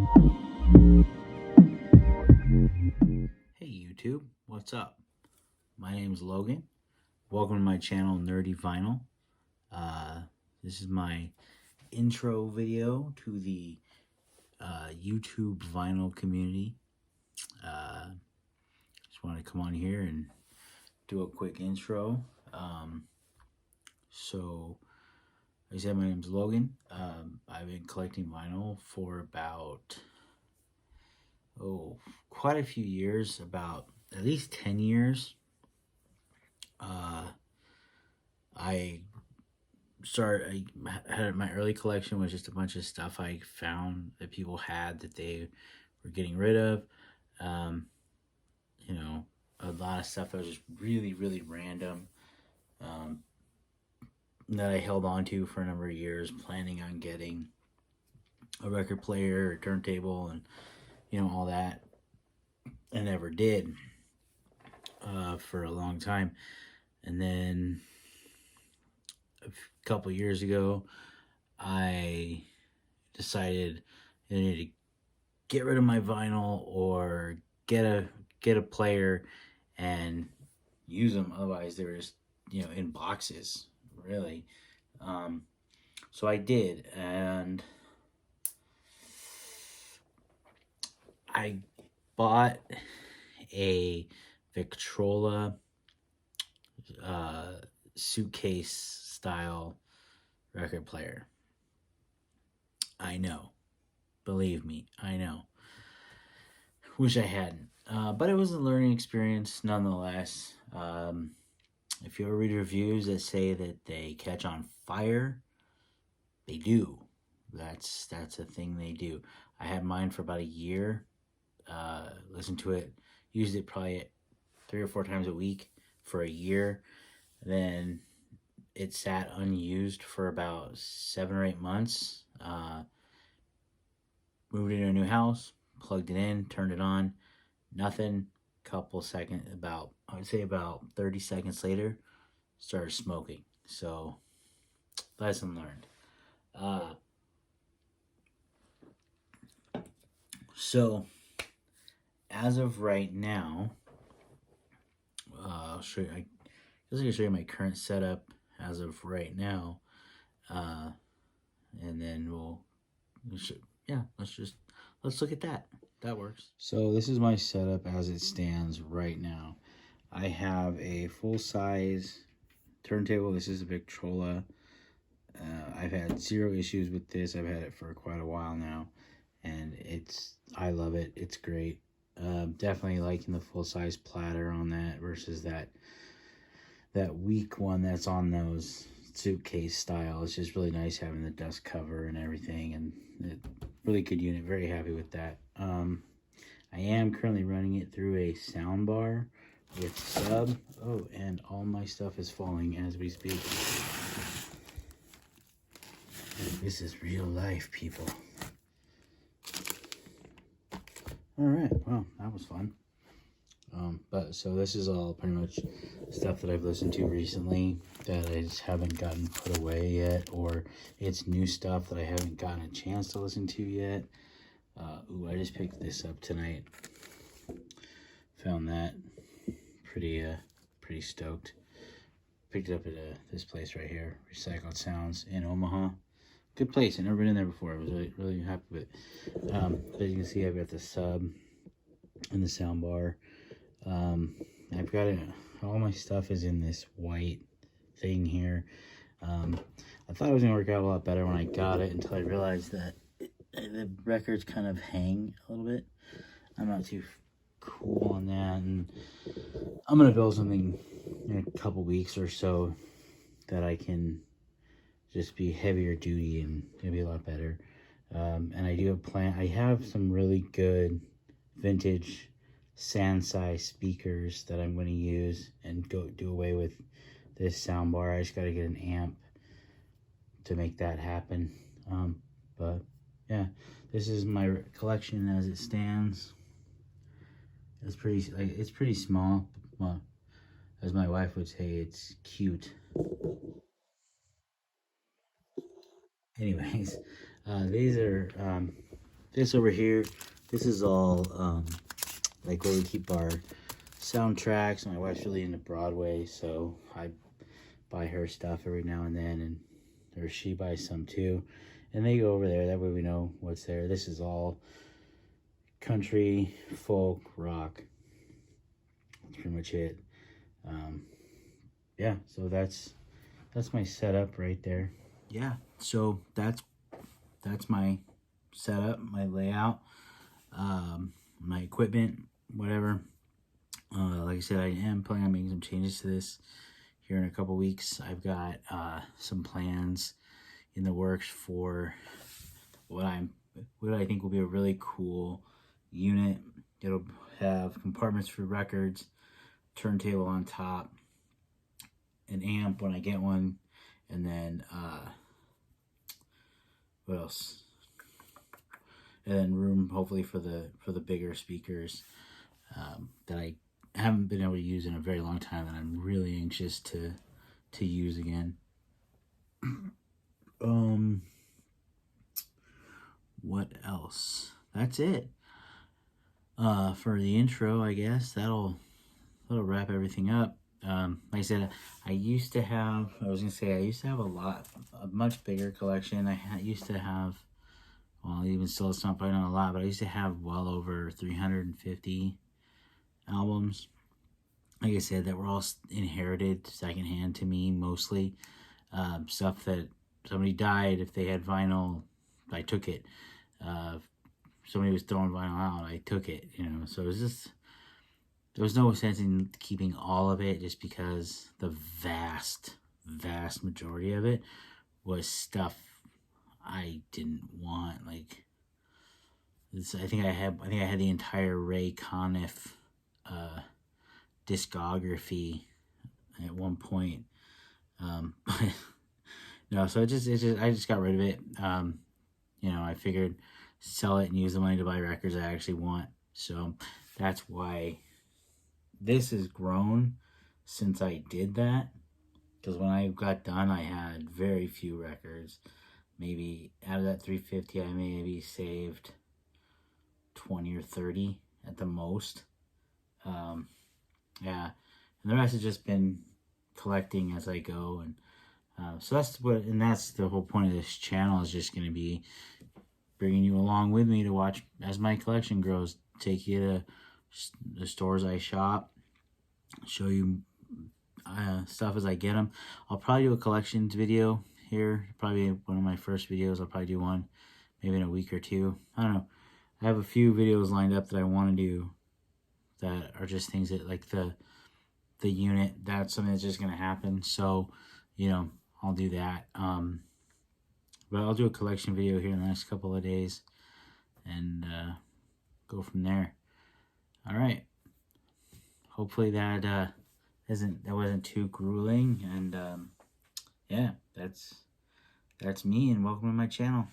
Hey YouTube, what's up? My name's Logan. Welcome to my channel, Nerdy Vinyl. This is my intro video to the YouTube vinyl community. Just want to come on here and do a quick intro. So, like I said, my name's Logan. I've been collecting vinyl for about quite a few years, about at least 10 years. I had my early collection was just a bunch of stuff I found that people had that they were getting rid of. You know, a lot of stuff that was just really, really random, that I held on to for a number of years, planning on getting a record player or turntable and, you know, all that. I never did for a long time. And then a couple years ago, I decided I needed to get rid of my vinyl or get a player and use them. Otherwise, they were just, you know, in boxes, really. So I did, and I bought a Victrola suitcase style record player. I know, believe me, I know. Wish I hadn't, but it was a learning experience nonetheless. If you ever read reviews that say that they catch on fire, they do. That's a thing they do. I had mine for about a year. Listened to it, used it probably 3 or 4 times a week for a year. Then it sat unused for about 7 or 8 months. Moved into a new house, plugged it in, turned it on, nothing. Couple seconds, I would say about 30 seconds later, started smoking. So, lesson learned. So, as of right now, I'll show you. I guess I can show you my current setup as of right now, and then let's look at that. That works. So this is my setup as it stands right now. I have a full-size turntable. This is a Victrola. I've had 0 issues with this. I've had it for quite a while now, and I love it. It's great. Definitely liking the full-size platter on that versus that weak one that's on those suitcase style. It's just really nice having the dust cover and everything, and really good unit. Very happy with that. I am currently running it through a sound bar with sub. Oh, and all my stuff is falling as we speak. This is real life, people. All right, well, that was fun. But so this is all pretty much stuff that I've listened to recently that I just haven't gotten put away yet, or it's new stuff that I haven't gotten a chance to listen to yet. I just picked this up tonight. Found that pretty stoked. Picked it up at this place right here, Recycled Sounds in Omaha. Good place. I've never been in there before. I was really happy with it. As you can see, I've got the sub and the sound bar. I've got it. All my stuff is in this white thing here. I thought it was gonna work out a lot better when I got it, until I realized that the records kind of hang a little bit. I'm not too cool on that, and I'm gonna build something in a couple weeks or so that I can just be heavier duty and it'll be a lot better. And I do have I have some really good vintage Sansai speakers that I'm going to use and do away with this soundbar. I just got to get an amp to make that happen. But yeah, this is my collection as it stands. It's pretty small. Well, as my wife would say, it's cute. Anyways, these are this over here, this is all like where we keep our soundtracks. My wife's really into Broadway, so I buy her stuff every now and then, or she buys some too, and they go over there. That way we know what's there. This is all country, folk, rock. That's pretty much it. Yeah, so that's my setup right there. Yeah, so that's my setup, my layout, my equipment, whatever. Like I said, I am planning on making some changes to this here in a couple weeks. I've got some plans in the works for what I think will be a really cool unit. It'll have compartments for records, turntable on top, an amp when I get one, and then what else? And then room hopefully for the bigger speakers that I haven't been able to use in a very long time, and I'm really anxious to use again. What else? That's it. For the intro, I guess that'll wrap everything up. Like I said, I used to have a much bigger collection. I used to have, well, even still, it's not probably not a lot, but I used to have well over 350 albums. Like I said, that were all inherited secondhand to me, mostly. Stuff that somebody died, if they had vinyl, I took it. Somebody was throwing vinyl out, I took it, so it was just, there was no sense in keeping all of it, just because the vast majority of it was stuff I didn't want. Like, I think I had the entire Ray Conniff discography at one point. No, so I just got rid of it. I figured sell it and use the money to buy records I actually want. So that's why this has grown since I did that. Because when I got done, I had very few records. Maybe out of that 350, I maybe saved 20 or 30 at the most. Yeah, and the rest has just been collecting as I go, and so that's the whole point of this channel, is just going to be bringing you along with me to watch as my collection grows. Take you to the stores I shop, show you stuff as I get them. I'll probably do a collections video here, probably one of my first videos. I'll probably do one maybe in a week or two. I don't know. I have a few videos lined up that I want to do that are just things that, like the unit, that's something that's just going to happen. So, I'll do that. But I'll do a collection video here in the next couple of days and go from there. All right. Hopefully that wasn't too grueling, and yeah, that's me, and welcome to my channel.